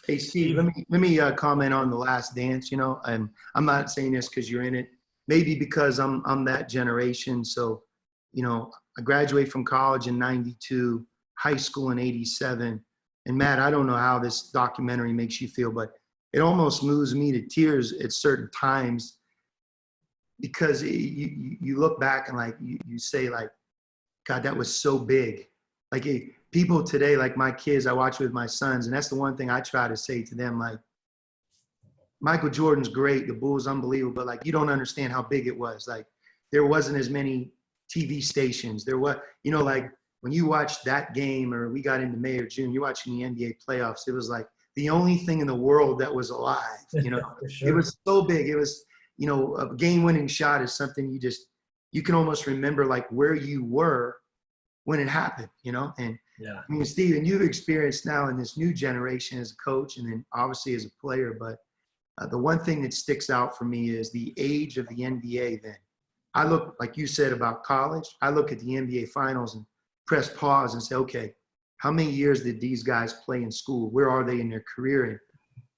Hey Steve, let me comment on The Last Dance. You know, I'm not saying this because you're in it. Maybe because I'm that generation. So, you know, I graduated from college in '92, high school in '87. And Matt, I don't know how this documentary makes you feel, but it almost moves me to tears at certain times because you look back and like you say like, God, that was so big. Like people today, like my kids, I watch with my sons, and that's the one thing I try to say to them, like, Michael Jordan's great, the Bulls unbelievable, but like you don't understand how big it was. Like there wasn't as many TV stations. There was, you know, like when you watched that game or we got into May or June, you're watching the NBA playoffs. It was like the only thing in the world that was alive. You know, Sure. It was so big. It was, you know, a game-winning shot is something you can almost remember like where you were when it happened. You know, and Yeah. I mean, Steven, you've experienced now in this new generation as a coach and then obviously as a player, but the one thing that sticks out for me is the age of the NBA then. I look, like you said about college, I look at the NBA finals and press pause and say, okay, how many years did these guys play in school? Where are they in their career? And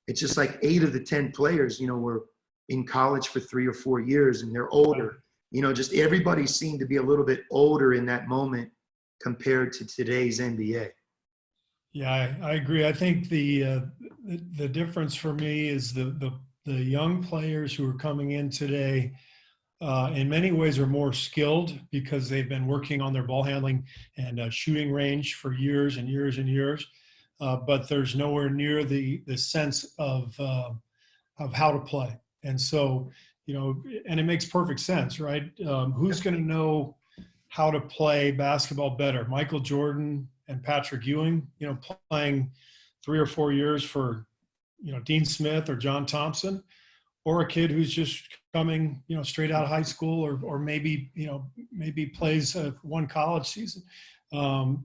it's just like 8 of the 10 players, you know, were in college for 3 or 4 years and they're older. You know, just everybody seemed to be a little bit older in that moment compared to today's NBA. Yeah, I agree. I think the difference for me is the young players who are coming in today, in many ways, are more skilled because they've been working on their ball handling and shooting range for years and years and years. But there's nowhere near the sense of how to play. And so, you know, and it makes perfect sense, right? Who's going to know how to play basketball better? Michael Jordan and Patrick Ewing, you know, playing 3 or 4 years for, you know, Dean Smith or John Thompson, or a kid who's just coming, you know, straight out of high school, or maybe, you know, maybe plays one college season.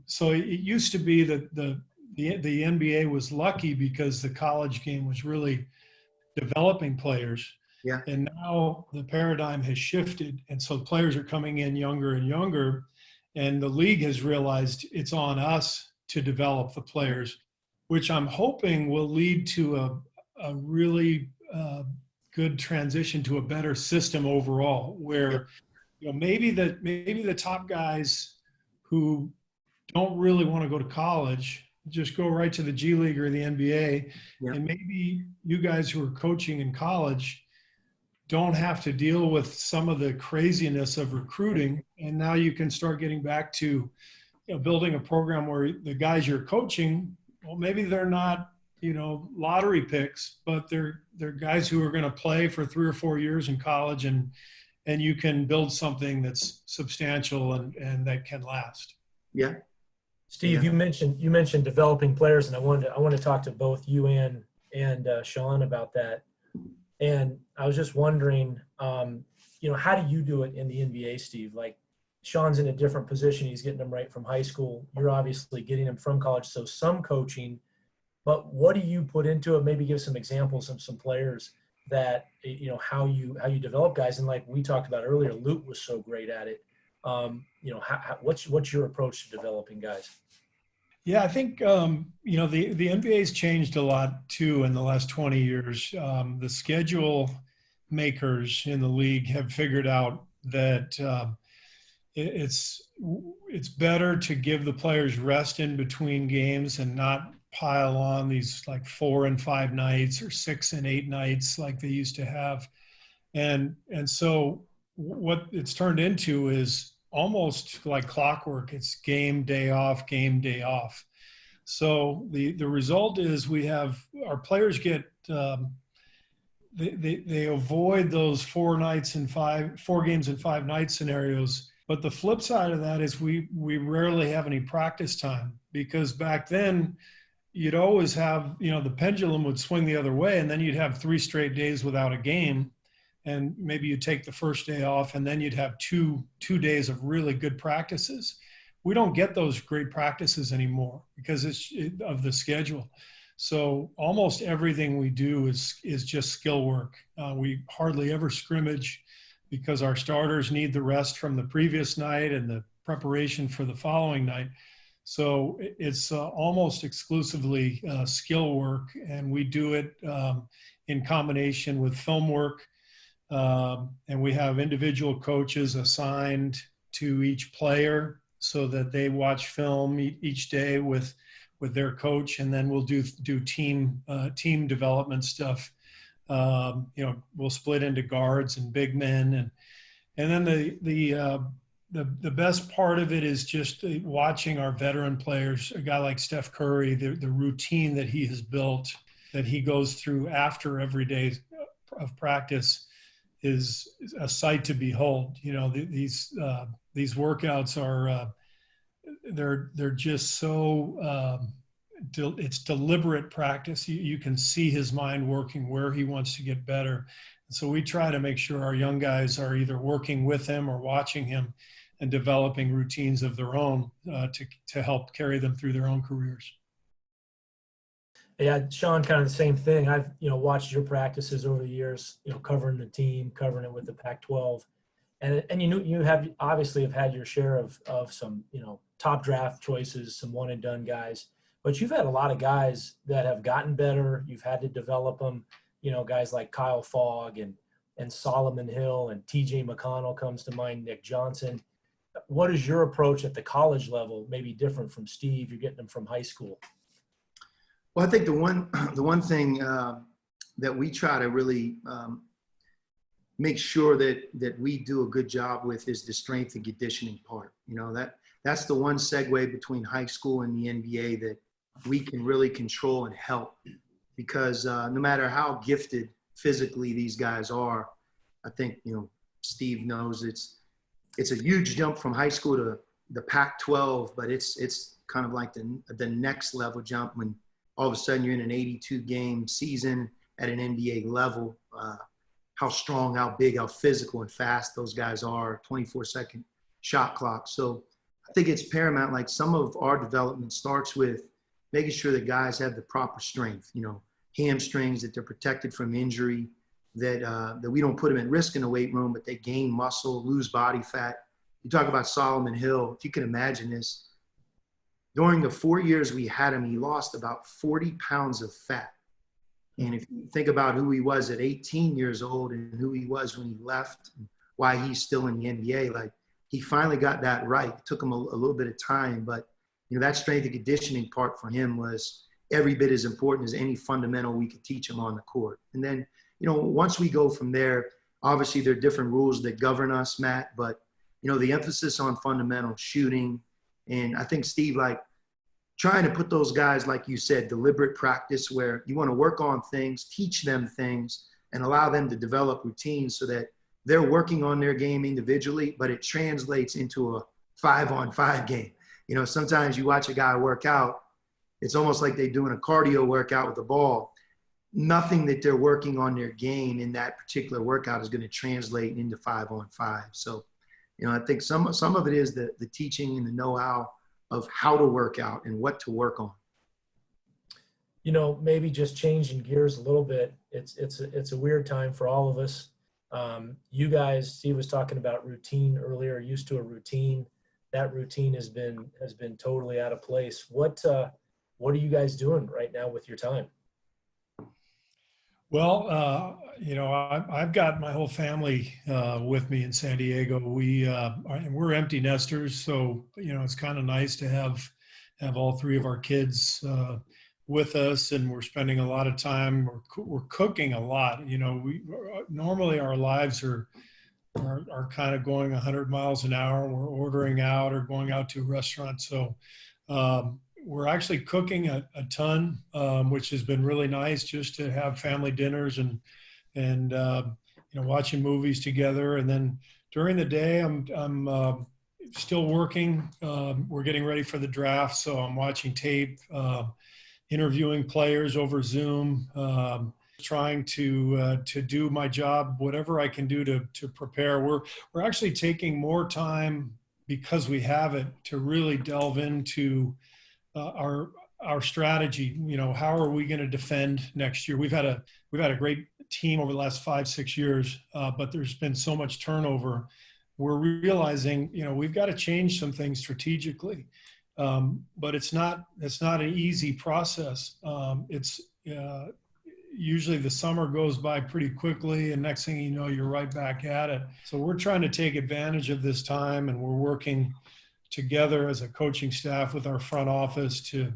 So it used to be that the NBA was lucky because the college game was really developing players. Yeah. And now the paradigm has shifted. And so players are coming in younger and younger. And the league has realized it's on us to develop the players, which I'm hoping will lead to a really good transition to a better system overall, where, you know, maybe the top guys who don't really want to go to college just go right to the G League or the NBA. Yeah. And maybe you guys who are coaching in college don't have to deal with some of the craziness of recruiting. And now you can start getting back to, you know, building a program where the guys you're coaching, well, maybe they're not, you know, lottery picks, but they're guys who are going to play for 3 or 4 years in college, and you can build something that's substantial and that can last. Yeah. Steve, Yeah. you mentioned developing players, and I want to talk to both you and Sean about that. And I was just wondering, you know, how do you do it in the NBA, Steve? Like, Sean's in a different position. He's getting them right from high school. You're obviously getting them from college, so some coaching. But what do you put into it? Maybe give some examples of some players that, you know, how you develop guys. And like we talked about earlier, Luke was so great at it. You know, what's your approach to developing guys? Yeah, I think, you know, the NBA's changed a lot too in the last 20 years. The schedule makers in the league have figured out that it's better to give the players rest in between games and not pile on these like 4 and 5 nights or 6 and 8 nights like they used to have. And so what it's turned into is almost like clockwork. It's game day off, game day off. So the result is we have our players get they avoid those 4 games and 5 night scenarios. But the flip side of that is we rarely have any practice time, because back then you'd always have, you know, the pendulum would swing the other way, and then you'd have 3 straight days without a game. And maybe you'd take the first day off, and then you'd have two days of really good practices. We don't get those great practices anymore because of the schedule. So almost everything we do is just skill work. We hardly ever scrimmage because our starters need the rest from the previous night and the preparation for the following night. So it's almost exclusively skill work, and we do it in combination with film work. And we have individual coaches assigned to each player so that they watch film each day with their coach, and then we'll do team development stuff. We'll split into guards and big men, and then the best part of it is just watching our veteran players, a guy like Steph Curry, the routine that he has built, that he goes through after every day of practice is a sight to behold. These workouts are, they're just so, it's deliberate practice. You can see his mind working where he wants to get better. And so we try to make sure our young guys are either working with him or watching him and developing routines of their own to help carry them through their own careers. Yeah, Sean, kind of the same thing. I've, watched your practices over the years, covering the team, covering it with the Pac-12. And you have obviously have had your share of some, top draft choices, some one and done guys, but you've had a lot of guys that have gotten better. You've had to develop them, guys like Kyle Fogg and Solomon Hill and TJ McConnell comes to mind, Nick Johnson. What is your approach at the college level? Maybe different from Steve, you're getting them from high school. Well, I think the one thing that we try to really make sure that we do a good job with is the strength and conditioning part. That's the one segue between high school and the NBA that we can really control and help, because no matter how gifted physically these guys are, I think Steve knows it's a huge jump from high school to the Pac-12, but it's kind of like the next level jump when all of a sudden you're in an 82 game season at an NBA level. How strong, how big, how physical and fast those guys are, 24-second shot clock. So I think it's paramount. Like, some of our development starts with making sure that guys have the proper strength, hamstrings, that they're protected from injury, that we don't put them at risk in the weight room, but they gain muscle, lose body fat. You talk about Solomon Hill, if you can imagine this, during the 4 years we had him, he lost about 40 pounds of fat. And if you think about who he was at 18 years old and who he was when he left, and why he's still in the NBA, like, he finally got that right. It took him a little bit of time, but that strength and conditioning part for him was every bit as important as any fundamental we could teach him on the court. And then, once we go from there, obviously there are different rules that govern us, Matt, but, the emphasis on fundamental shooting. And I think, Steve, like, trying to put those guys, like you said, deliberate practice where you want to work on things, teach them things, and allow them to develop routines so that they're working on their game individually, but it translates into a 5-on-5 game. Sometimes you watch a guy work out, it's almost like they're doing a cardio workout with the ball. Nothing that they're working on their game in that particular workout is going to translate into 5-on-5. So, I think some of it is the teaching and the know-how of how to work out and what to work on. Maybe just changing gears a little bit. It's a weird time for all of us. You guys, Steve was talking about routine earlier, used to a routine. That routine has been totally out of place. What are you guys doing right now with your time? Well, I've got my whole family with me in San Diego. We're empty nesters, so it's kind of nice to have all three of our kids with us, and we're spending a lot of time. We're cooking a lot. We normally our lives are kind of going 100 miles an hour. We're ordering out or going out to a restaurant, so. We're actually cooking a ton, which has been really nice, just to have family dinners and watching movies together. And then during the day, I'm still working. We're getting ready for the draft, so I'm watching tape, interviewing players over Zoom, trying to do my job, whatever I can do to prepare. We're actually taking more time, because we have it, to really delve into our strategy. How are we going to defend next year? We've had a great team over the last 5-6 years, but there's been so much turnover. We're realizing, we've got to change some things strategically. But it's not an easy process. Usually the summer goes by pretty quickly, and next thing you know, you're right back at it. So we're trying to take advantage of this time, and we're working together as a coaching staff with our front office to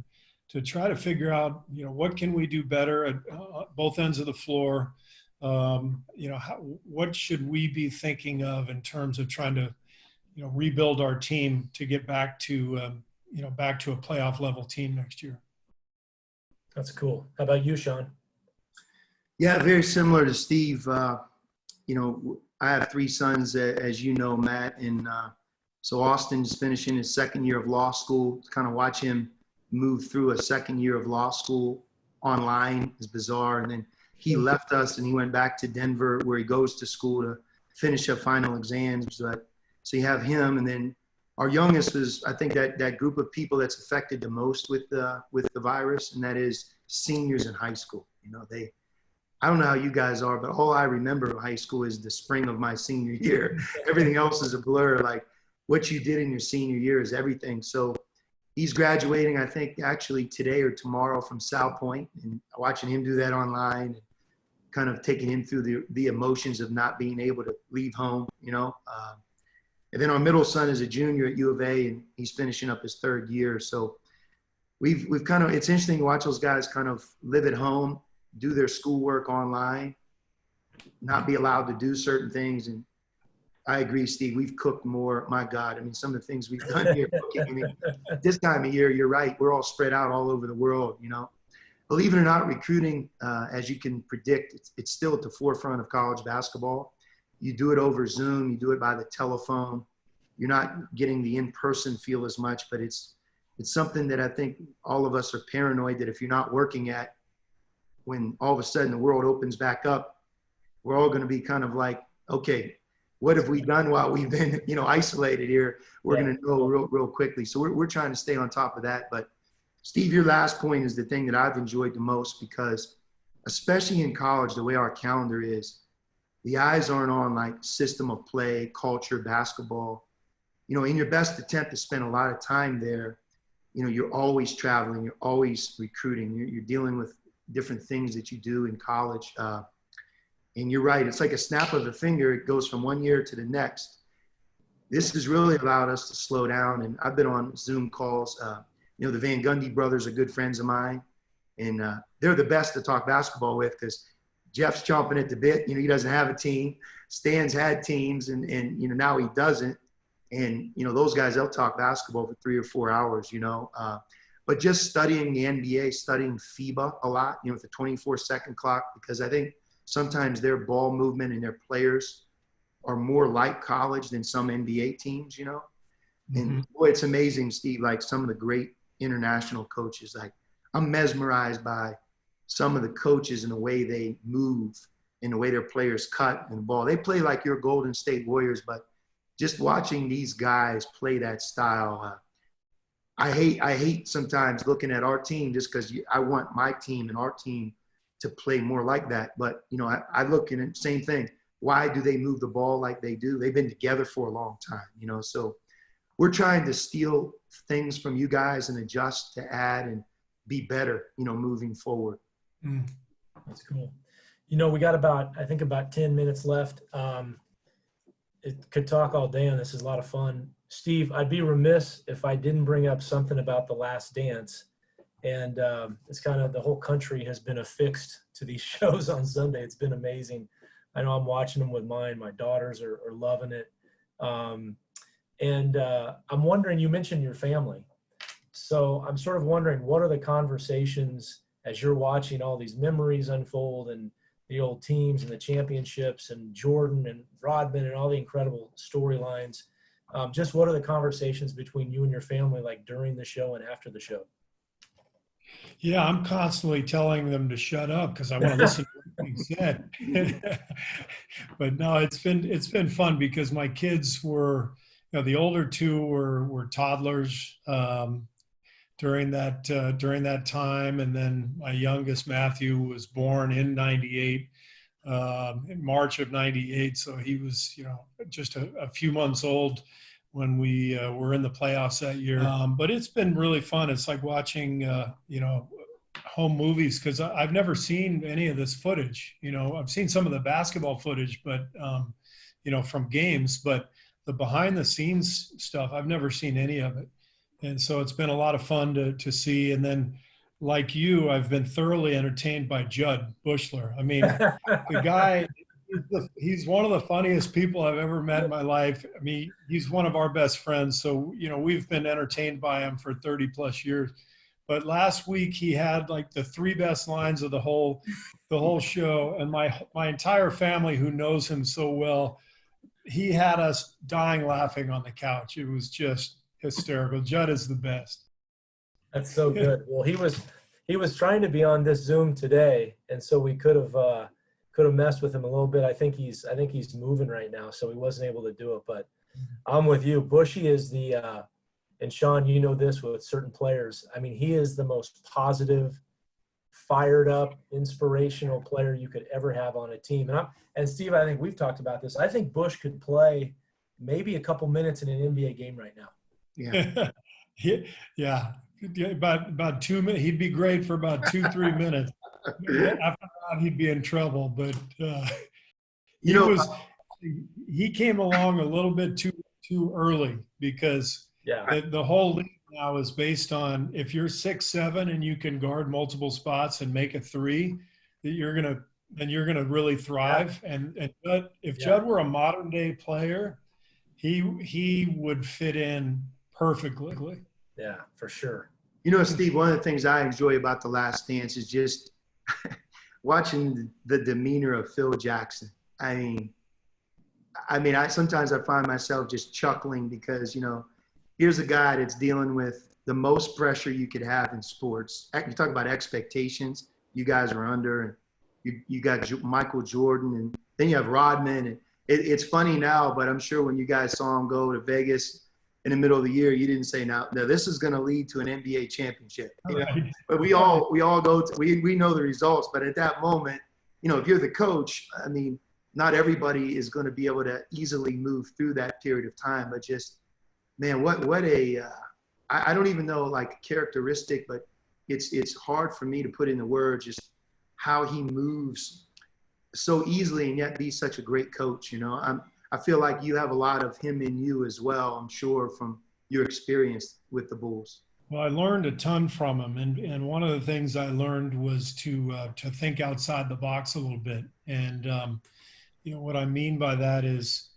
try to figure out, what can we do better at both ends of the floor. What should we be thinking of in terms of trying to, rebuild our team to get back to a playoff level team next year. That's cool. How about you, Sean? Yeah, very similar to Steve. I have 3 sons, as you know, Matt, and so Austin's finishing his second year of law school. To kind of watch him move through a second year of law school online is bizarre. And then he left us and he went back to Denver, where he goes to school to finish up final exams. But so you have him, and then our youngest is, I think, that group of people that's affected the most with the virus, and that is seniors in high school. I don't know how you guys are, but all I remember of high school is the spring of my senior year. Everything else is a blur. Like, what you did in your senior year is everything. So he's graduating, I think, actually today or tomorrow from South Point, and watching him do that online, and kind of taking him through the emotions of not being able to leave home, and then our middle son is a junior at U of A, and he's finishing up his 3rd year. So we've kind of, it's interesting to watch those guys kind of live at home, do their schoolwork online, not be allowed to do certain things. And I agree, Steve, we've cooked more. My God, I mean, some of the things we've done here cooking. This time of year, you're right, we're all spread out all over the world, Believe it or not, recruiting, as you can predict, it's still at the forefront of college basketball. You do it over Zoom, you do it by the telephone. You're not getting the in-person feel as much, but it's something that I think all of us are paranoid that if you're not working at, when all of a sudden the world opens back up, we're all going to be kind of like, okay, what have we done while we've been, isolated here? We're going to know real quickly. So we're trying to stay on top of that. But Steve, your last point is the thing that I've enjoyed the most, because especially in college, the way our calendar is, the eyes aren't on like system of play, culture, basketball. In your best attempt to spend a lot of time there, you're always traveling, you're always recruiting, you're dealing with different things that you do in college. And you're right, it's like a snap of a finger. It goes from one year to the next. This has really allowed us to slow down. And I've been on Zoom calls. The Van Gundy brothers are good friends of mine. And they're the best to talk basketball with, because Jeff's chomping at the bit. He doesn't have a team. Stan's had teams, and now he doesn't. And, those guys, they'll talk basketball for 3 or 4 hours, But just studying the NBA, studying FIBA a lot, with the 24-second clock, because I think sometimes their ball movement and their players are more like college than some NBA teams, And boy, it's amazing, Steve, like some of the great international coaches. Like, I'm mesmerized by some of the coaches and the way they move and the way their players cut and the ball. They play like your Golden State Warriors, but just watching these guys play that style, I hate sometimes looking at our team just because I want my team and our team to play more like that. But, I look at it, same thing. Why do they move the ball like they do? They've been together for a long time, so we're trying to steal things from you guys and adjust to add and be better, moving forward. That's cool. We got about 10 minutes left. It could talk all day on this. Is a lot of fun. Steve, I'd be remiss if I didn't bring up something about The Last Dance. And it's kind of, the whole country has been affixed to these shows on Sunday. It's been amazing. I know I'm watching them with mine. My daughters are loving it. And I'm wondering, you mentioned your family. So I'm sort of wondering, what are the conversations as you're watching all these memories unfold, and the old teams and the championships and Jordan and Rodman and all the incredible storylines? Just what are the conversations between you and your family like during the show and after the show? Yeah, I'm constantly telling them to shut up because I want to listen to what being said. But no, it's been fun because my kids were, the older 2 were toddlers during that time, and then my youngest Matthew was born in '98, in March of '98, so he was just a few months old when we were in the playoffs that year. But it's been really fun. It's like watching, home movies, because I've never seen any of this footage. I've seen some of the basketball footage, but, from games, but the behind the scenes stuff, I've never seen any of it. And so it's been a lot of fun to see. And then, like you, I've been thoroughly entertained by Judd Bushler. I mean, the guy, he's one of the funniest people I've ever met in my life. I mean, he's one of our best friends. So, we've been entertained by him for 30 plus years. But last week he had like the 3 best lines of the whole show. And my entire family, who knows him so well, he had us dying laughing on the couch. It was just hysterical. Judd is the best. That's so good. Well, he was trying to be on this Zoom today, and so we could have messed with him a little bit. I think he's moving right now, so he wasn't able to do it. But I'm with you. Bushy is and Sean, you know this with certain players. I mean, he is the most positive, fired up, inspirational player you could ever have on a team. And Steve, I think we've talked about this. I think Bush could play maybe a couple minutes in an NBA game right now. Yeah. Yeah. About 2 minutes. He'd be great for about 2-3 minutes. After that, he'd be in trouble. But he came along a little bit too early, because the whole league now is based on, if you're 6'7" and you can guard multiple spots and make a 3, that you're gonna really thrive. And if Judd were a modern day player, he would fit in perfectly. Yeah, for sure. Steve, one of the things I enjoy about The Last Dance is just watching the demeanor of Phil Jackson. I mean, I sometimes I find myself just chuckling, because, here's a guy that's dealing with the most pressure you could have in sports. You talk about expectations you guys are under, and you got Michael Jordan, and then you have Rodman. And it's funny now, but I'm sure when you guys saw him go to Vegas in the middle of the year, you didn't say, now this is going to lead to an NBA championship. Right. But we all we know the results. But at that moment, if you're the coach, I mean, not everybody is going to be able to easily move through that period of time. But just, man, I don't even know like characteristic, but it's hard for me to put into words just how he moves so easily and yet be such a great coach. I feel like you have a lot of him in you as well, I'm sure, from your experience with the Bulls. Well, I learned a ton from him. And one of the things I learned was to think outside the box a little bit. And, what I mean by that is,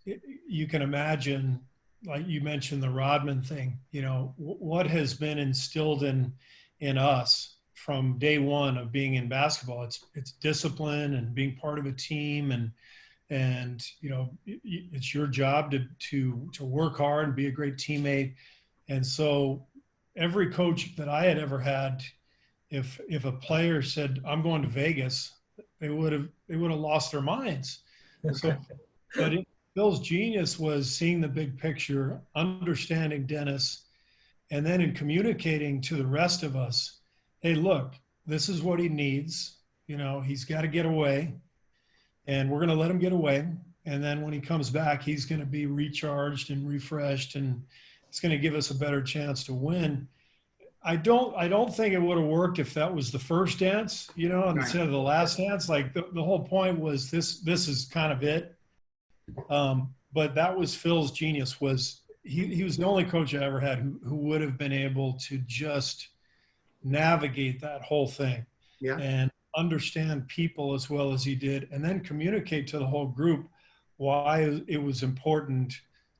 you can imagine, like you mentioned, the Rodman thing, what has been instilled in us from day one of being in basketball. It's discipline and being part of a team, and it's your job to work hard and be a great teammate. And so every coach that I had ever had, if a player said, I'm going to Vegas, they would have lost their minds. So, but Phil's genius was seeing the big picture, understanding Dennis, and then in communicating to the rest of us, hey, look, this is what he needs. He's got to get away, and we're going to let him get away. And then when he comes back, he's going to be recharged and refreshed, and it's going to give us a better chance to win. I don't think it would have worked if that was the first dance, instead of the last dance. Like the whole point was this is kind of it. But that was Phil's genius. Was he was the only coach I ever had who would have been able to just navigate that whole thing and understand people as well as he did, and then communicate to the whole group why it was important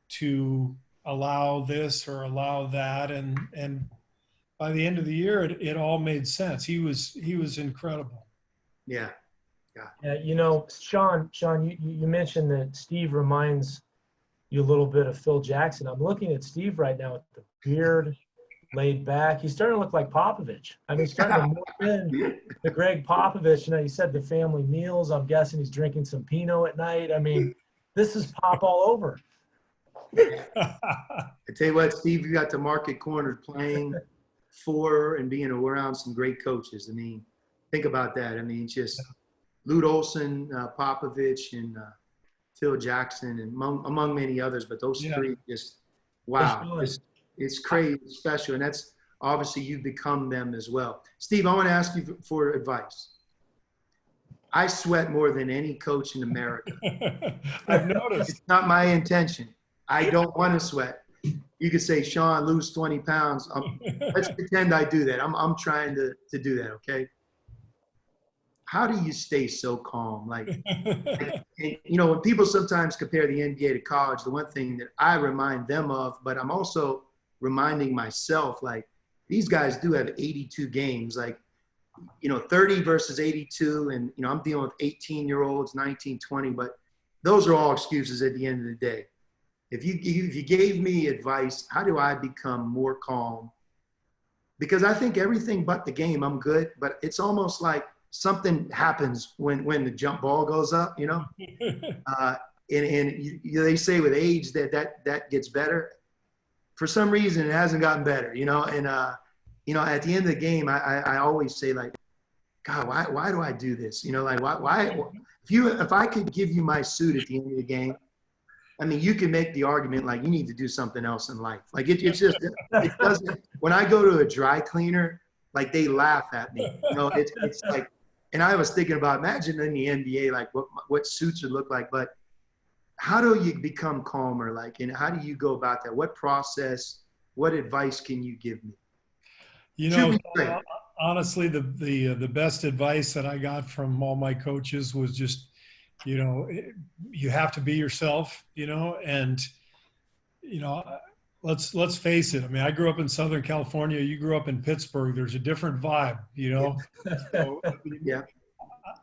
to allow this or allow that. And by the end of the year, it all made sense. He was incredible. Yeah. Sean, you mentioned that Steve reminds you a little bit of Phil Jackson. I'm looking at Steve right now with the beard, laid back. He's starting to look like Popovich. I mean, he's starting to morph in the Greg Popovich. You said the family meals. I'm guessing he's drinking some Pinot at night. I mean, this is Pop all over. I tell you what, Steve, you got the market cornered playing for and being around some great coaches. I mean, think about that. I mean, just Lute Olson, Popovich, and Phil Jackson, and among many others. But those three just, Wow, Sean. it's crazy special, and that's obviously you've become them as well. Steve, I want to ask you for advice. I sweat more than any coach in America. I've noticed. It's not my intention. I don't want to sweat. You could say, Sean, lose 20 pounds. Let's pretend I do that. I'm trying to do that, okay? How do you stay so calm? When people sometimes compare the NBA to college, the one thing that I remind them of, but I'm also reminding myself, like, these guys do have 82 games, 30 versus 82. And, I'm dealing with 18-year-olds, 19, 20, but those are all excuses at the end of the day. If you gave me advice, how do I become more calm? Because I think everything but the game, I'm good, but it's almost like something happens when the jump ball goes up, and they say with age that gets better. For some reason, it hasn't gotten better, and at the end of the game, I always say, like, God, why do I do this? Why if I could give you my suit at the end of the game, I mean, you can make the argument like you need to do something else in life. Like it doesn't. When I go to a dry cleaner, like they laugh at me. It's like, and I was thinking about, imagine in the NBA, like what suits would look like. But how do you become calmer? And how do you go about that? What process? What advice can you give me? Honestly, the best advice that I got from all my coaches was just, you have to be yourself, and, let's face it. I mean, I grew up in Southern California. You grew up in Pittsburgh. There's a different vibe, So, yeah.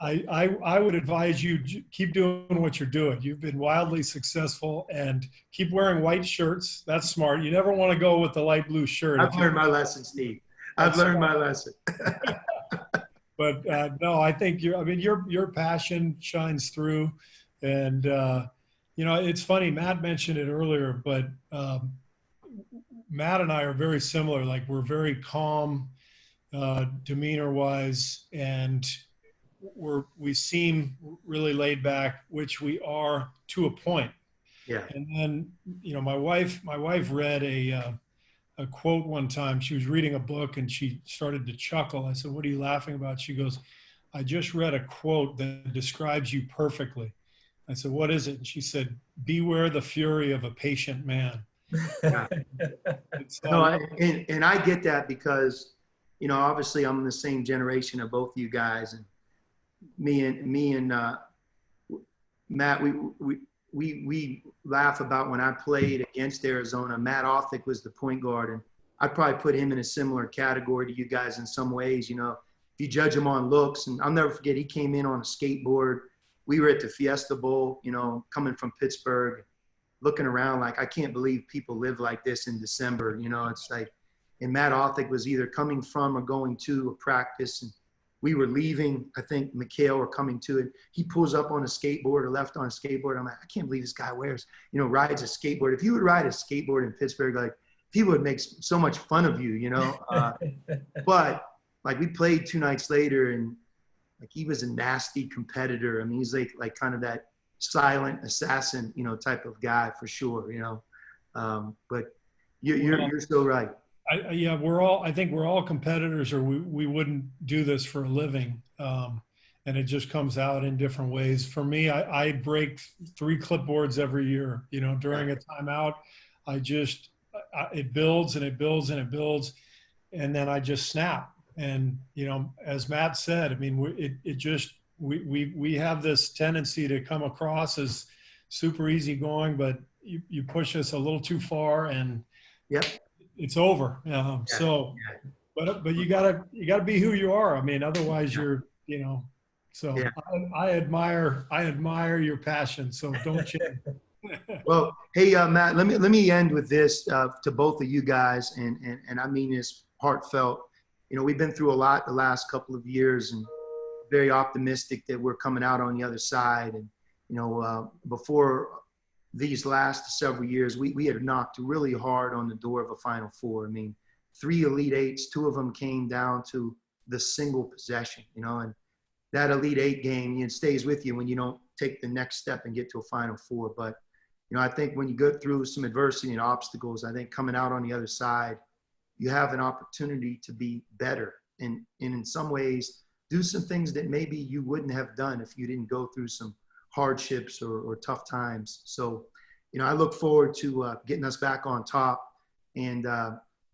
I would advise you keep doing what you're doing. You've been wildly successul, and keep wearing white shirts. That's smart. You never want to go with the light blue shirt. I've learned my lesson, Steve. I've learned my lesson. But no, I think your passion shines through, and it's funny. Matt mentioned it earlier, but Matt and I are very similar. Like, we're very calm, demeanor-wise, and we seem really laid back, which we are to a point. Yeah. And then my wife read a quote one time. She was reading a book and she started to chuckle. I said, "What are you laughing about?" She goes, "I just read a quote that describes you perfectly." I said, "What is it?" And she said, "Beware the fury of a patient man." And I get that because, obviously I'm in the same generation of both you guys, and me and Matt, we laugh about when I played against Arizona. Matt Othick was the point guard, and I'd probably put him in a similar category to you guys in some ways. If you judge him on looks, and I'll never forget, he came in on a skateboard. We were at the Fiesta Bowl, coming from Pittsburgh, looking around like, I can't believe people live like this in December. It's like, and Matt Othick was either coming from or going to a practice, and we were leaving, I think Mikhail were coming to it. He pulls up on a skateboard or left on a skateboard. I'm like, I can't believe this guy rides a skateboard. If you would ride a skateboard in Pittsburgh, like, people would make so much fun of you, But like, we played 2 nights later, and like, he was a nasty competitor. I mean, he's like kind of that silent assassin, type of guy for sure, But you're so right. I think we're all competitors, or we wouldn't do this for a living. And it just comes out in different ways. For me, I break 3 clipboards every year, during a timeout. It builds and it builds and it builds. And then I just snap. And, as Matt said, I mean, we have this tendency to come across as super easygoing, but you push us a little too far, and yep. It's over. But you gotta be who you are. I mean, otherwise you're, so yeah. I admire your passion. So don't change. Well, hey, Matt, let me end with this to both of you guys. And I mean this heartfelt. We've been through a lot the last couple of years, and very optimistic that we're coming out on the other side. And, before these last several years, we had knocked really hard on the door of a Final Four. I mean, 3 Elite Eights, 2 of them came down to the single possession, and that Elite Eight game, it stays with you when you don't take the next step and get to a Final Four. But You know, I think when you go through some adversity and obstacles, I think coming out on the other side, you have an opportunity to be better and in some ways do some things that maybe you wouldn't have done if you didn't go through some hardships or tough times. So, you know, I look forward to getting us back on top. And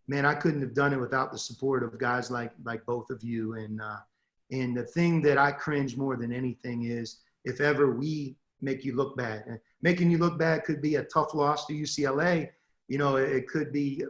man, I couldn't have done it without the support of guys like both of you. And the thing that I cringe more than anything is if ever we make you look bad. And making you look bad could be a tough loss to UCLA. You know, it could be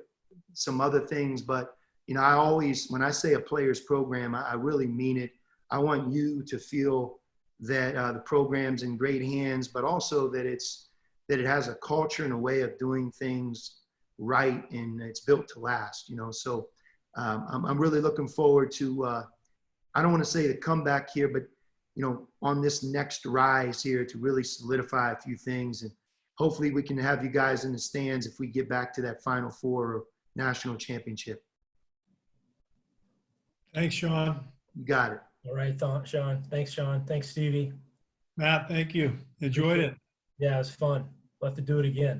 some other things, but you know, I always, when I say a player's program, I really mean it. I want you to feel that the program's in great hands, but also that it has a culture and a way of doing things right, and it's built to last. You know, so I'm really looking forward to. I don't want to say the comeback here, but you know, on this next rise here to really solidify a few things, and hopefully we can have you guys in the stands if we get back to that Final Four or national championship. Thanks, Sean. You got it. All right, Sean. Thanks, Sean. Thanks, Stevie. Matt, thank you. Enjoyed it. Yeah, it was fun. We'll have to do it again.